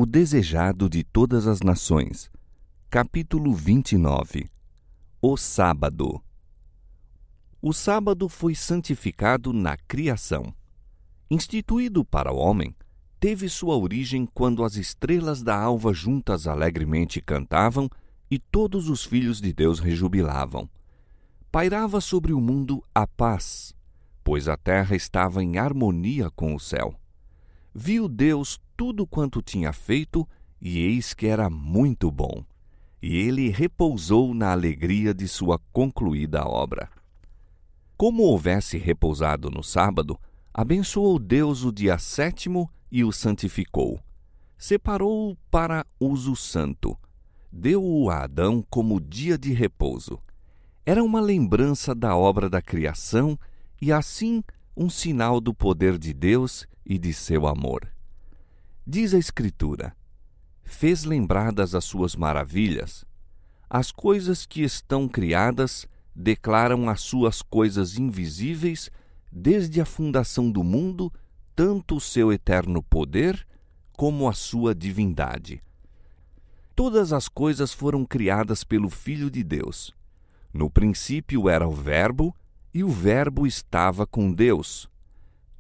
O desejado de todas as nações. Capítulo 29. O sábado. O sábado foi santificado na criação. Instituído para o homem, teve sua origem quando as estrelas da alva juntas alegremente cantavam e todos os filhos de Deus rejubilavam. Pairava sobre o mundo a paz, pois a terra estava em harmonia com o céu. Viu Deus tudo quanto tinha feito, e eis que era muito bom. E ele repousou na alegria de sua concluída obra. Como houvesse repousado no sábado, abençoou Deus o dia sétimo e o santificou. Separou-o para uso santo. Deu-o a Adão como dia de repouso. Era uma lembrança da obra da criação e, assim, um sinal do poder de Deus e de seu amor. Diz a Escritura: fez lembradas as suas maravilhas. As coisas que estão criadas declaram as suas coisas invisíveis, desde a fundação do mundo, tanto o seu eterno poder como a sua divindade. Todas as coisas foram criadas pelo Filho de Deus. No princípio era o Verbo, e o Verbo estava com Deus.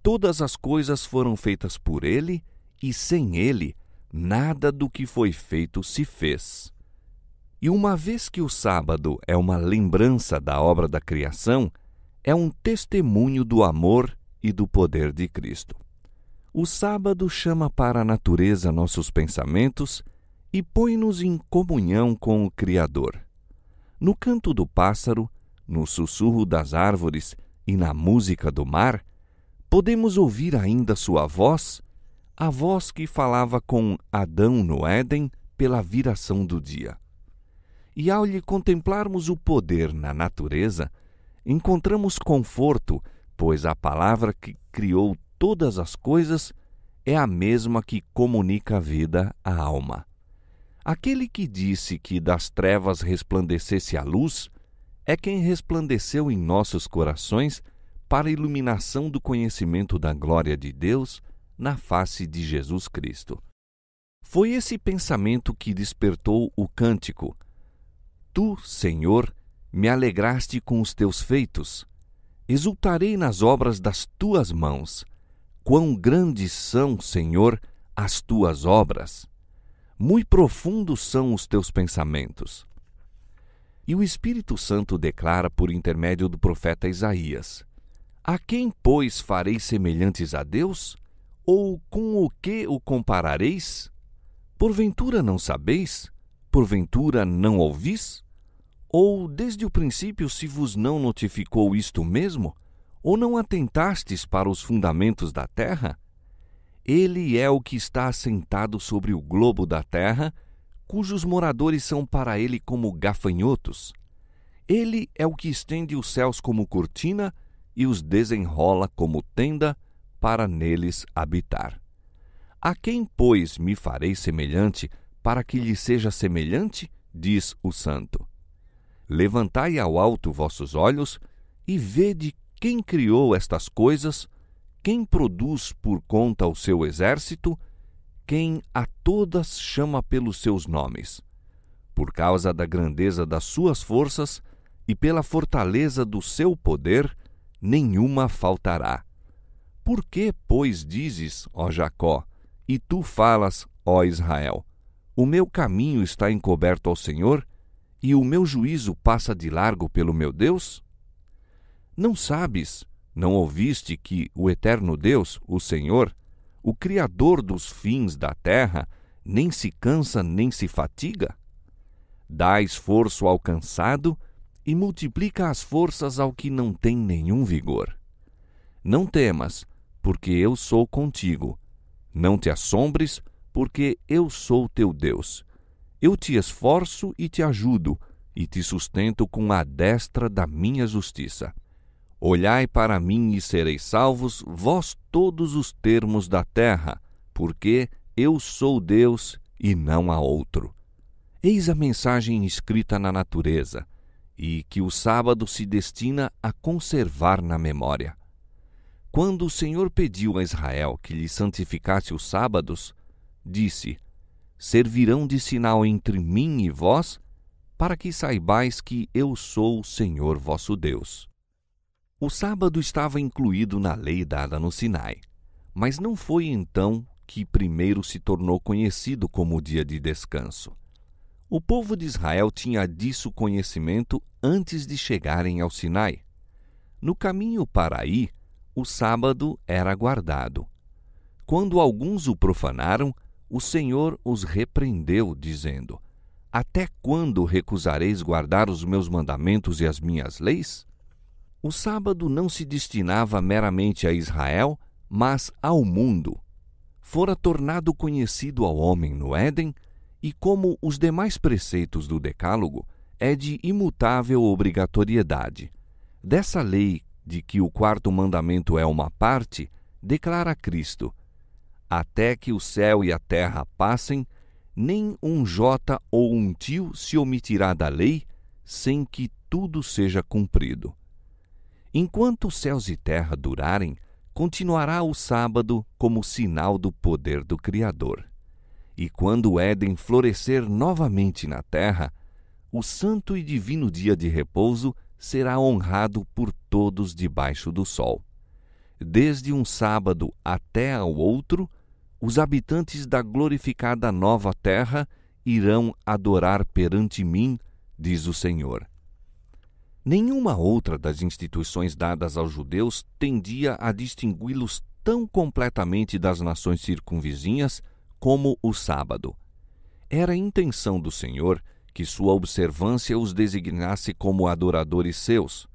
Todas as coisas foram feitas por ele, e sem ele, nada do que foi feito se fez. E uma vez que o sábado é uma lembrança da obra da criação, é um testemunho do amor e do poder de Cristo. O sábado chama para a natureza nossos pensamentos e põe-nos em comunhão com o Criador. No canto do pássaro, no sussurro das árvores e na música do mar, podemos ouvir ainda sua voz, a voz que falava com Adão no Éden pela viração do dia. E ao lhe contemplarmos o poder na natureza, encontramos conforto, pois a palavra que criou todas as coisas é a mesma que comunica a vida à alma. Aquele que disse que das trevas resplandecesse a luz é quem resplandeceu em nossos corações para a iluminação do conhecimento da glória de Deus na face de Jesus Cristo. Foi esse pensamento que despertou o cântico: Tu, Senhor, me alegraste com os teus feitos. Exultarei nas obras das tuas mãos. Quão grandes são, Senhor, as tuas obras! Muito profundos são os teus pensamentos. E o Espírito Santo declara por intermédio do profeta Isaías: A quem, pois, fareis semelhantes a Deus? Ou com o que o comparareis? Porventura não sabeis? Porventura não ouvis? Ou desde o princípio se vos não notificou isto mesmo? Ou não atentastes para os fundamentos da terra? Ele é o que está assentado sobre o globo da terra, cujos moradores são para ele como gafanhotos. Ele é o que estende os céus como cortina e os desenrola como tenda para neles habitar. A quem, pois, me farei semelhante para que lhe seja semelhante? Diz o Santo. Levantai ao alto vossos olhos e vede quem criou estas coisas, quem produz por conta o seu exército, quem a todas chama pelos seus nomes. Por causa da grandeza das suas forças e pela fortaleza do seu poder, nenhuma faltará. Por que, pois, dizes, ó Jacó, e tu falas, ó Israel, o meu caminho está encoberto ao Senhor, e o meu juízo passa de largo pelo meu Deus? Não sabes, não ouviste que o eterno Deus, o Senhor, o Criador dos fins da terra, nem se cansa nem se fatiga? Dá esforço ao cansado e multiplica as forças ao que não tem nenhum vigor. Não temas, porque eu sou contigo. Não te assombres, porque eu sou teu Deus. Eu te esforço e te ajudo, e te sustento com a destra da minha justiça. Olhai para mim e sereis salvos, vós todos os termos da terra, porque eu sou Deus e não há outro. Eis a mensagem escrita na natureza, e que o sábado se destina a conservar na memória. Quando o Senhor pediu a Israel que lhe santificasse os sábados, disse: servirão de sinal entre mim e vós, para que saibais que eu sou o Senhor vosso Deus. O sábado estava incluído na lei dada no Sinai, mas não foi então que primeiro se tornou conhecido como dia de descanso. O povo de Israel tinha disso conhecimento antes de chegarem ao Sinai. No caminho para aí, o sábado era guardado. Quando alguns o profanaram, o Senhor os repreendeu, dizendo: Até quando recusareis guardar os meus mandamentos e as minhas leis? O sábado não se destinava meramente a Israel, mas ao mundo. Fora tornado conhecido ao homem no Éden, e como os demais preceitos do Decálogo, é de imutável obrigatoriedade. Dessa lei, de que o quarto mandamento é uma parte, declara Cristo: Até que o céu e a terra passem, nem um jota ou um tio se omitirá da lei, sem que tudo seja cumprido. Enquanto os céus e terra durarem, continuará o sábado como sinal do poder do Criador. E quando o Éden florescer novamente na terra, o santo e divino dia de repouso será honrado por todos debaixo do sol. Desde um sábado até ao outro, os habitantes da glorificada nova terra irão adorar perante mim, diz o Senhor. Nenhuma outra das instituições dadas aos judeus tendia a distingui-los tão completamente das nações circunvizinhas como o sábado. Era a intenção do Senhor que sua observância os designasse como adoradores seus.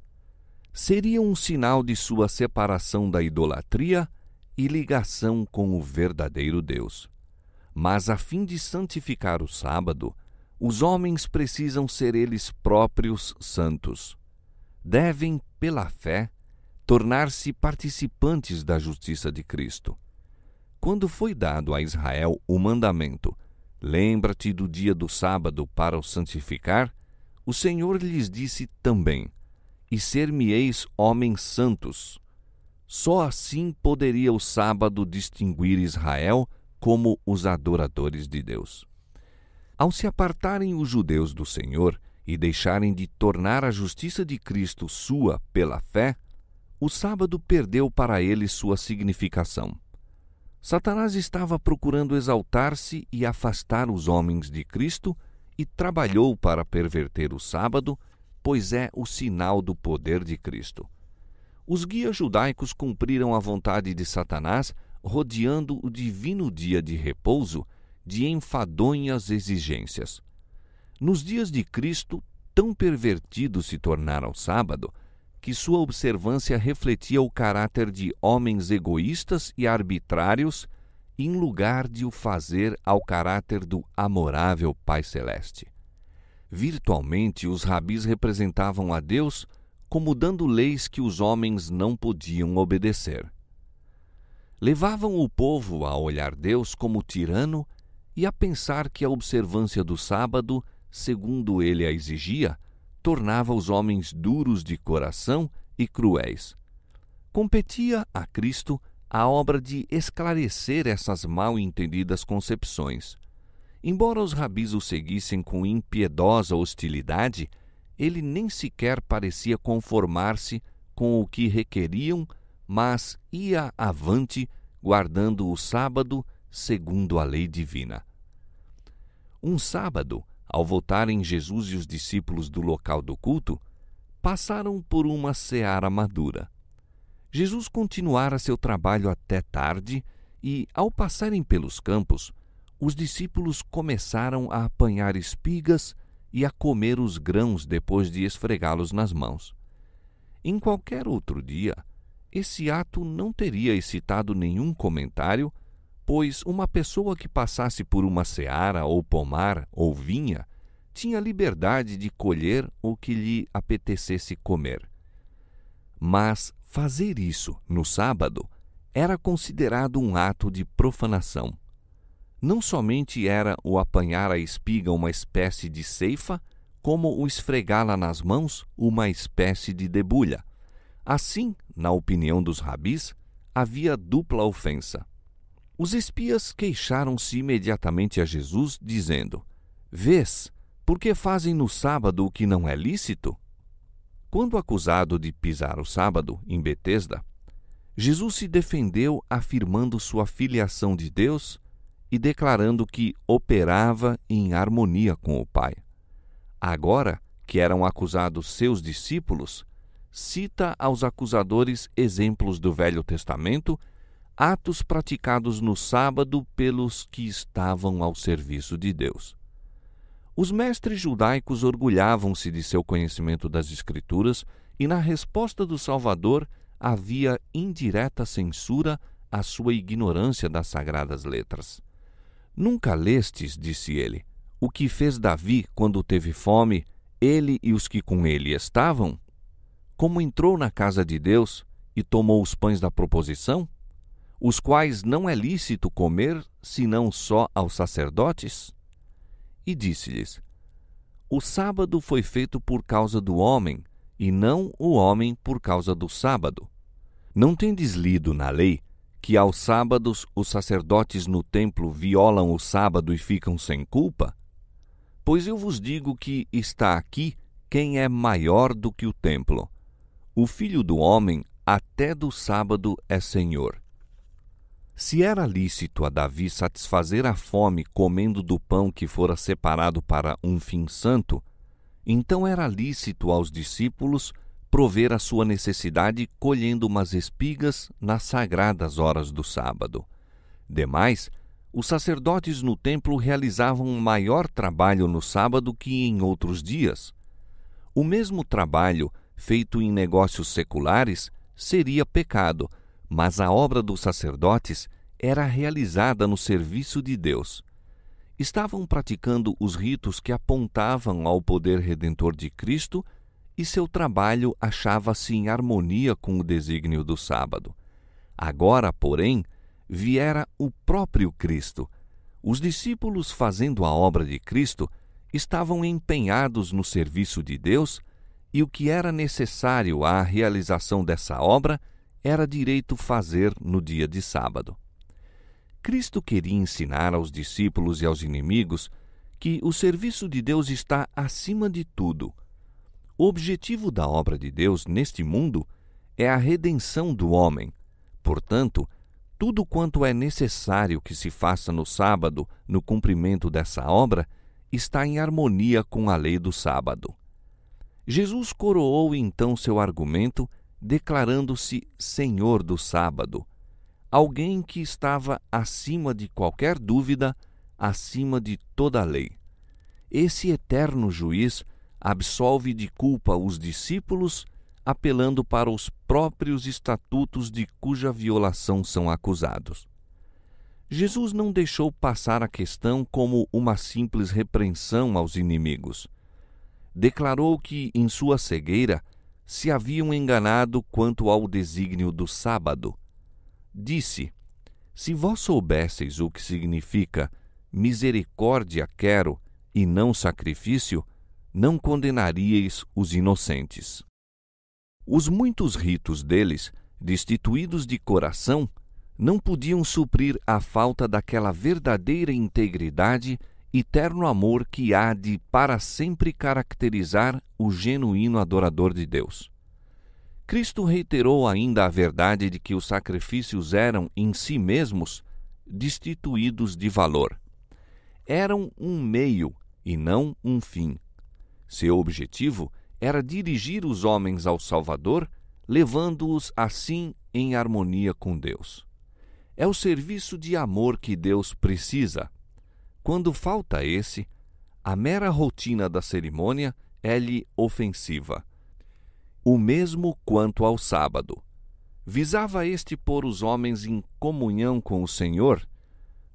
Seria um sinal de sua separação da idolatria e ligação com o verdadeiro Deus. Mas a fim de santificar o sábado, os homens precisam ser eles próprios santos. Devem, pela fé, tornar-se participantes da justiça de Cristo. Quando foi dado a Israel o mandamento: lembra-te do dia do sábado para o santificar, o Senhor lhes disse também: e ser-me-eis homens santos. Só assim poderia o sábado distinguir Israel como os adoradores de Deus. Ao se apartarem os judeus do Senhor e deixarem de tornar a justiça de Cristo sua pela fé, o sábado perdeu para eles sua significação. Satanás estava procurando exaltar-se e afastar os homens de Cristo e trabalhou para perverter o sábado, pois é o sinal do poder de Cristo. Os guias judaicos cumpriram a vontade de Satanás, rodeando o divino dia de repouso de enfadonhas exigências. Nos dias de Cristo, tão pervertido se tornara o sábado, que sua observância refletia o caráter de homens egoístas e arbitrários, em lugar de o fazer ao caráter do amorável Pai Celeste. Virtualmente, os rabis representavam a Deus como dando leis que os homens não podiam obedecer. Levavam o povo a olhar Deus como tirano e a pensar que a observância do sábado, segundo ele a exigia, tornava os homens duros de coração e cruéis. Competia a Cristo a obra de esclarecer essas mal entendidas concepções. Embora os rabis o seguissem com impiedosa hostilidade, ele nem sequer parecia conformar-se com o que requeriam, mas ia avante, guardando o sábado segundo a lei divina. Um sábado, ao voltarem Jesus e os discípulos do local do culto, passaram por uma seara madura. Jesus continuara seu trabalho até tarde e, ao passarem pelos campos, os discípulos começaram a apanhar espigas e a comer os grãos depois de esfregá-los nas mãos. Em qualquer outro dia, esse ato não teria excitado nenhum comentário, pois uma pessoa que passasse por uma seara ou pomar ou vinha tinha liberdade de colher o que lhe apetecesse comer. Mas fazer isso no sábado era considerado um ato de profanação. Não somente era o apanhar a espiga uma espécie de ceifa, como o esfregá-la nas mãos uma espécie de debulha. Assim, na opinião dos rabis, havia dupla ofensa. Os espias queixaram-se imediatamente a Jesus, dizendo: Vês, por que fazem no sábado o que não é lícito? Quando acusado de pisar o sábado, em Betesda, Jesus se defendeu afirmando sua filiação de Deus e declarando que operava em harmonia com o Pai. Agora que eram acusados seus discípulos, cita aos acusadores exemplos do Velho Testamento, atos praticados no sábado pelos que estavam ao serviço de Deus. Os mestres judaicos orgulhavam-se de seu conhecimento das Escrituras e, na resposta do Salvador, havia indireta censura à sua ignorância das Sagradas Letras. Nunca lestes, disse ele, o que fez Davi quando teve fome, ele e os que com ele estavam? Como entrou na casa de Deus e tomou os pães da proposição, os quais não é lícito comer, senão só aos sacerdotes? E disse-lhes: O sábado foi feito por causa do homem, e não o homem por causa do sábado. Não tendes lido na lei que aos sábados os sacerdotes no templo violam o sábado e ficam sem culpa? Pois eu vos digo que está aqui quem é maior do que o templo. O Filho do Homem até do sábado é Senhor. Se era lícito a Davi satisfazer a fome comendo do pão que fora separado para um fim santo, então era lícito aos discípulos prover a sua necessidade colhendo umas espigas nas sagradas horas do sábado. Demais, os sacerdotes no templo realizavam um maior trabalho no sábado que em outros dias. O mesmo trabalho feito em negócios seculares seria pecado, mas a obra dos sacerdotes era realizada no serviço de Deus. Estavam praticando os ritos que apontavam ao poder redentor de Cristo e seu trabalho achava-se em harmonia com o desígnio do sábado. Agora, porém, viera o próprio Cristo. Os discípulos, fazendo a obra de Cristo, estavam empenhados no serviço de Deus e o que era necessário à realização dessa obra era direito fazer no dia de sábado. Cristo queria ensinar aos discípulos e aos inimigos que o serviço de Deus está acima de tudo. O objetivo da obra de Deus neste mundo é a redenção do homem. Portanto, tudo quanto é necessário que se faça no sábado no cumprimento dessa obra está em harmonia com a lei do sábado. Jesus coroou então seu argumento declarando-se Senhor do sábado, alguém que estava acima de qualquer dúvida, acima de toda a lei. Esse eterno juiz absolve de culpa os discípulos, apelando para os próprios estatutos de cuja violação são acusados. Jesus não deixou passar a questão como uma simples repreensão aos inimigos. Declarou que, em sua cegueira, se haviam enganado quanto ao desígnio do sábado. Disse: Se vós soubesseis o que significa misericórdia quero e não sacrifício, não condenaríeis os inocentes. Os muitos ritos deles, destituídos de coração, não podiam suprir a falta daquela verdadeira integridade e terno amor que há de para sempre caracterizar o genuíno adorador de Deus. Cristo reiterou ainda a verdade de que os sacrifícios eram, em si mesmos, destituídos de valor. Eram um meio e não um fim. Seu objetivo era dirigir os homens ao Salvador, levando-os assim em harmonia com Deus. É o serviço de amor que Deus precisa. Quando falta esse, a mera rotina da cerimônia é-lhe ofensiva. O mesmo quanto ao sábado. Visava este pôr os homens em comunhão com o Senhor.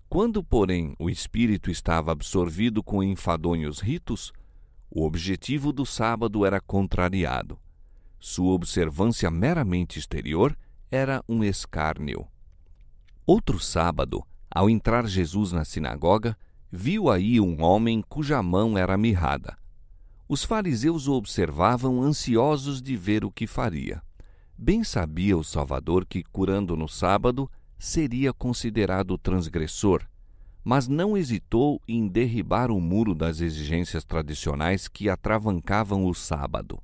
Quando, porém, o espírito estava absorvido com enfadonhos ritos, o objetivo do sábado era contrariado. Sua observância meramente exterior era um escárnio. Outro sábado, ao entrar Jesus na sinagoga, viu aí um homem cuja mão era mirrada. Os fariseus o observavam ansiosos de ver o que faria. Bem sabia o Salvador que, curando no sábado, seria considerado transgressor, mas não hesitou em derribar o muro das exigências tradicionais que atravancavam o sábado.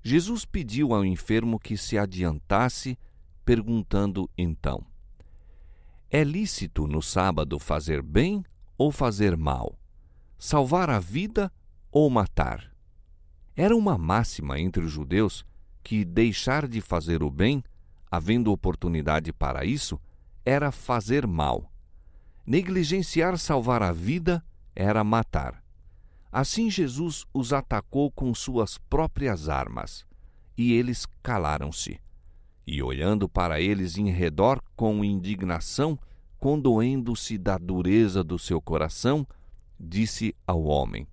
Jesus pediu ao enfermo que se adiantasse, perguntando então: é lícito no sábado fazer bem ou fazer mal? Salvar a vida ou matar? Era uma máxima entre os judeus que deixar de fazer o bem, havendo oportunidade para isso, era fazer mal. Negligenciar salvar a vida era matar. Assim Jesus os atacou com suas próprias armas, e eles calaram-se. E olhando para eles em redor com indignação, condoendo-se da dureza do seu coração, disse ao homem: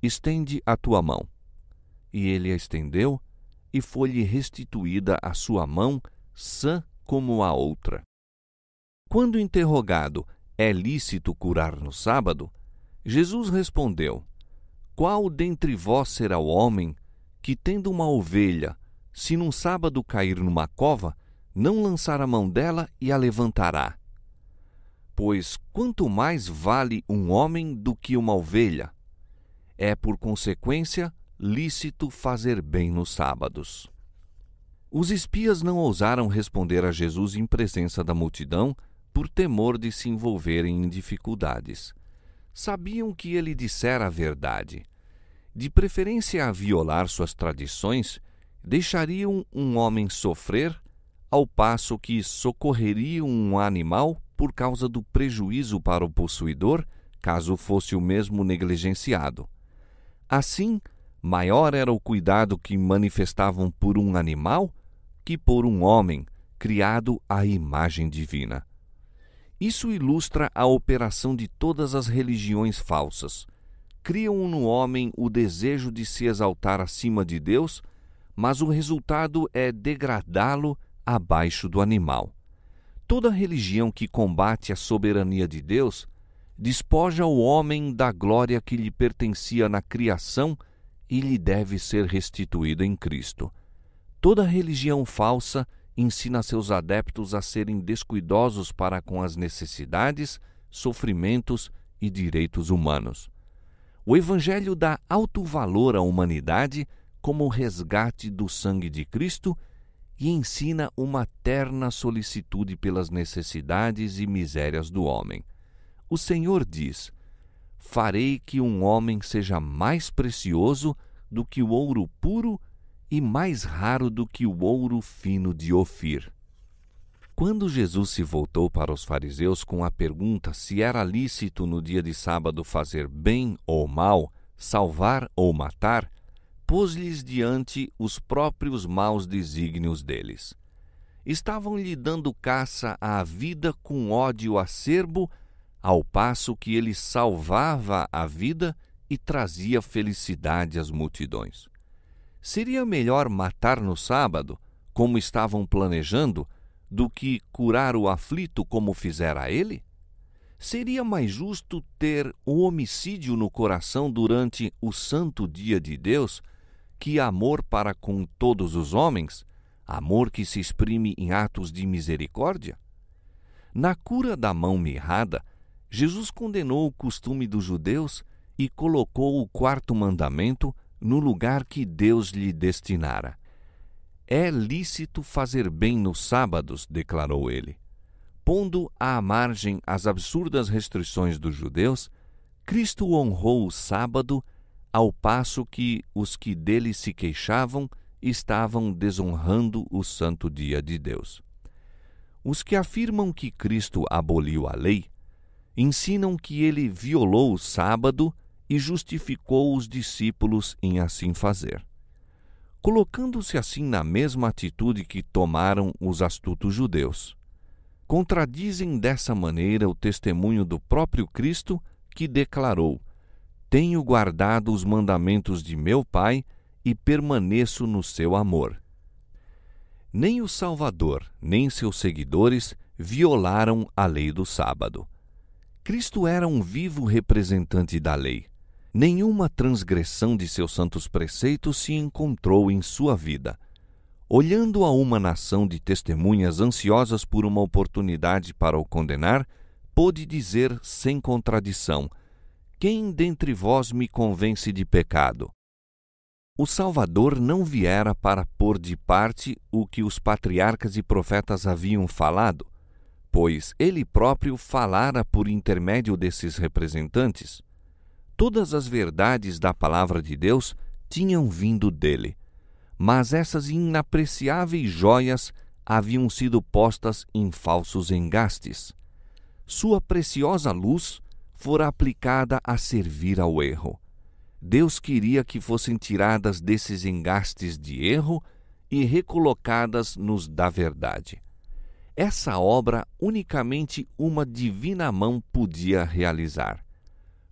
estende a tua mão. E ele a estendeu, e foi-lhe restituída a sua mão, sã como a outra. Quando interrogado: é lícito curar no sábado? Jesus respondeu: qual dentre vós será o homem que, tendo uma ovelha, se num sábado cair numa cova, não lançar a mão dela e a levantará? Pois quanto mais vale um homem do que uma ovelha? É, por consequência, lícito fazer bem nos sábados. Os espias não ousaram responder a Jesus em presença da multidão, por temor de se envolverem em dificuldades. Sabiam que ele dissera a verdade. De preferência a violar suas tradições, deixariam um homem sofrer, ao passo que socorreriam um animal por causa do prejuízo para o possuidor, caso fosse o mesmo negligenciado. Assim, maior era o cuidado que manifestavam por um animal que por um homem criado à imagem divina. Isso ilustra a operação de todas as religiões falsas. Criam no homem o desejo de se exaltar acima de Deus, mas o resultado é degradá-lo abaixo do animal. Toda religião que combate a soberania de Deus despoja o homem da glória que lhe pertencia na criação e lhe deve ser restituída em Cristo. Toda religião falsa ensina seus adeptos a serem descuidosos para com as necessidades, sofrimentos e direitos humanos. O Evangelho dá alto valor à humanidade como resgate do sangue de Cristo e ensina uma terna solicitude pelas necessidades e misérias do homem. O Senhor diz: farei que um homem seja mais precioso do que o ouro puro e mais raro do que o ouro fino de Ofir. Quando Jesus se voltou para os fariseus com a pergunta se era lícito no dia de sábado fazer bem ou mal, salvar ou matar, pôs-lhes diante os próprios maus desígnios deles. Estavam-lhe dando caça à vida com ódio acerbo, ao passo que ele salvava a vida e trazia felicidade às multidões. Seria melhor matar no sábado, como estavam planejando, do que curar o aflito como fizera ele? Seria mais justo ter o homicídio no coração durante o santo dia de Deus que amor para com todos os homens, amor que se exprime em atos de misericórdia? Na cura da mão mirrada, Jesus condenou o costume dos judeus e colocou o quarto mandamento no lugar que Deus lhe destinara. É lícito fazer bem nos sábados, declarou ele. Pondo à margem as absurdas restrições dos judeus, Cristo honrou o sábado, ao passo que os que dele se queixavam estavam desonrando o santo dia de Deus. Os que afirmam que Cristo aboliu a lei, ensinam que ele violou o sábado e justificou os discípulos em assim fazer. Colocando-se assim na mesma atitude que tomaram os astutos judeus, contradizem dessa maneira o testemunho do próprio Cristo, que declarou: tenho guardado os mandamentos de meu Pai e permaneço no seu amor. Nem o Salvador, nem seus seguidores violaram a lei do sábado. Cristo era um vivo representante da lei. Nenhuma transgressão de seus santos preceitos se encontrou em sua vida. Olhando a uma nação de testemunhas ansiosas por uma oportunidade para o condenar, pôde dizer sem contradição: quem dentre vós me convence de pecado? O Salvador não viera para pôr de parte o que os patriarcas e profetas haviam falado, pois ele próprio falara por intermédio desses representantes. Todas as verdades da palavra de Deus tinham vindo dele, mas essas inapreciáveis joias haviam sido postas em falsos engastes. Sua preciosa luz fora aplicada a servir ao erro. Deus queria que fossem tiradas desses engastes de erro e recolocadas nos da verdade. Essa obra unicamente uma divina mão podia realizar.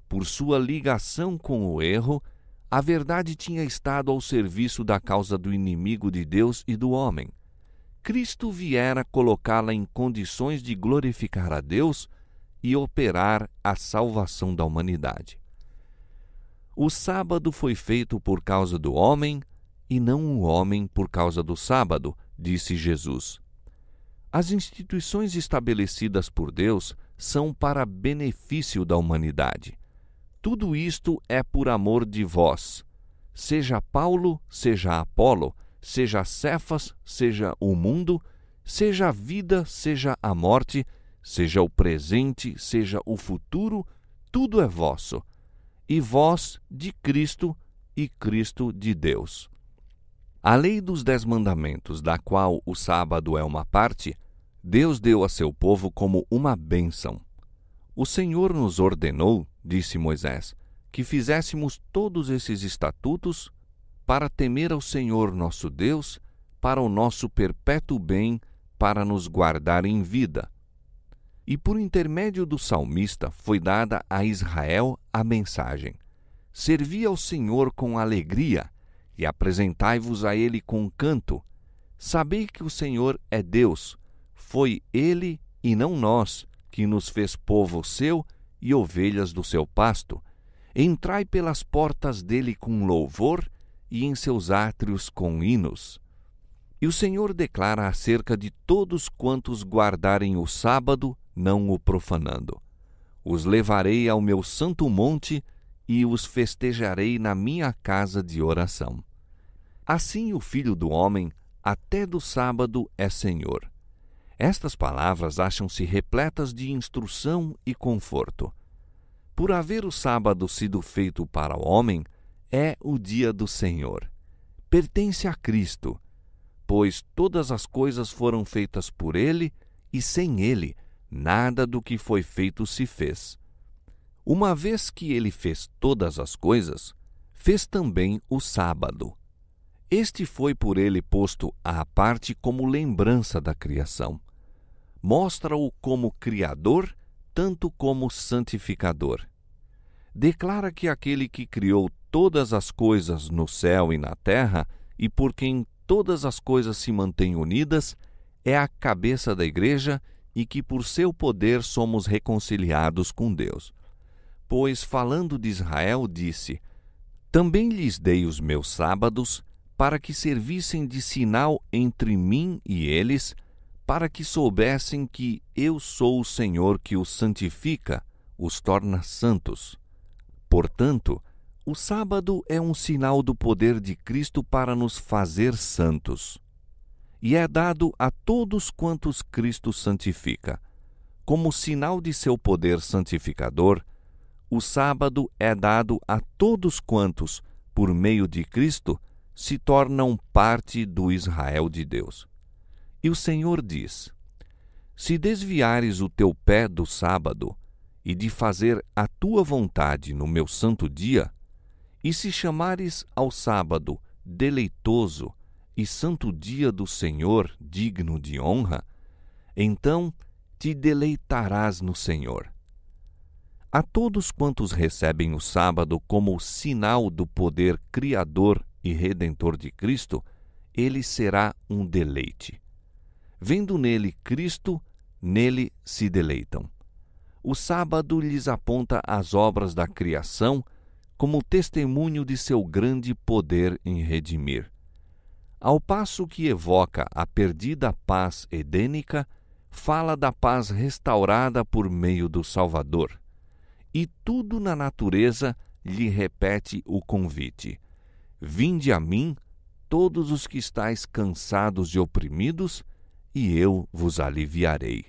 Por sua ligação com o erro, a verdade tinha estado ao serviço da causa do inimigo de Deus e do homem. Cristo viera colocá-la em condições de glorificar a Deus e operar a salvação da humanidade. O sábado foi feito por causa do homem e não o homem por causa do sábado, disse Jesus. As instituições estabelecidas por Deus são para benefício da humanidade. Tudo isto é por amor de vós. Seja Paulo, seja Apolo, seja Cefas, seja o mundo, seja a vida, seja a morte, seja o presente, seja o futuro, tudo é vosso. E vós de Cristo, e Cristo de Deus. A lei dos 10 mandamentos, da qual o sábado é uma parte, Deus deu a seu povo como uma bênção. O Senhor nos ordenou, disse Moisés, que fizéssemos todos esses estatutos para temer ao Senhor nosso Deus, para o nosso perpétuo bem, para nos guardar em vida. E por intermédio do salmista foi dada a Israel a mensagem: servi ao Senhor com alegria e apresentai-vos a Ele com canto. Sabei que o Senhor é Deus, foi Ele e não nós que nos fez povo seu e ovelhas do seu pasto. Entrai pelas portas dele com louvor e em seus átrios com hinos. E o Senhor declara acerca de todos quantos guardarem o sábado, não o profanando: os levarei ao meu santo monte e os festejarei na minha casa de oração. Assim o Filho do Homem, até do sábado, é Senhor. Estas palavras acham-se repletas de instrução e conforto. Por haver o sábado sido feito para o homem, é o dia do Senhor. Pertence a Cristo, pois todas as coisas foram feitas por Ele, e sem Ele, nada do que foi feito se fez. Uma vez que Ele fez todas as coisas, fez também o sábado. Este foi por Ele posto à parte como lembrança da criação. Mostra-o como Criador, tanto como Santificador. Declara que aquele que criou todas as coisas no céu e na terra, e por quem todas as coisas se mantêm unidas, é a cabeça da Igreja e que por seu poder somos reconciliados com Deus. Pois, falando de Israel, disse: também lhes dei os meus sábados, para que servissem de sinal entre mim e eles, para que soubessem que eu sou o Senhor que os santifica, os torna santos. Portanto, o sábado é um sinal do poder de Cristo para nos fazer santos. E é dado a todos quantos Cristo santifica. Como sinal de seu poder santificador, o sábado é dado a todos quantos, por meio de Cristo, se tornam parte do Israel de Deus. E o Senhor diz: se desviares o teu pé do sábado, e de fazer a tua vontade no meu santo dia, e se chamares ao sábado deleitoso e santo dia do Senhor digno de honra, então te deleitarás no Senhor. A todos quantos recebem o sábado como sinal do poder criador e redentor de Cristo, ele será um deleite. Vendo nele Cristo, nele se deleitam. O sábado lhes aponta as obras da criação como testemunho de seu grande poder em redimir. Ao passo que evoca a perdida paz edênica, fala da paz restaurada por meio do Salvador. E tudo na natureza lhe repete o convite: vinde a mim, todos os que estáis cansados e oprimidos, e eu vos aliviarei.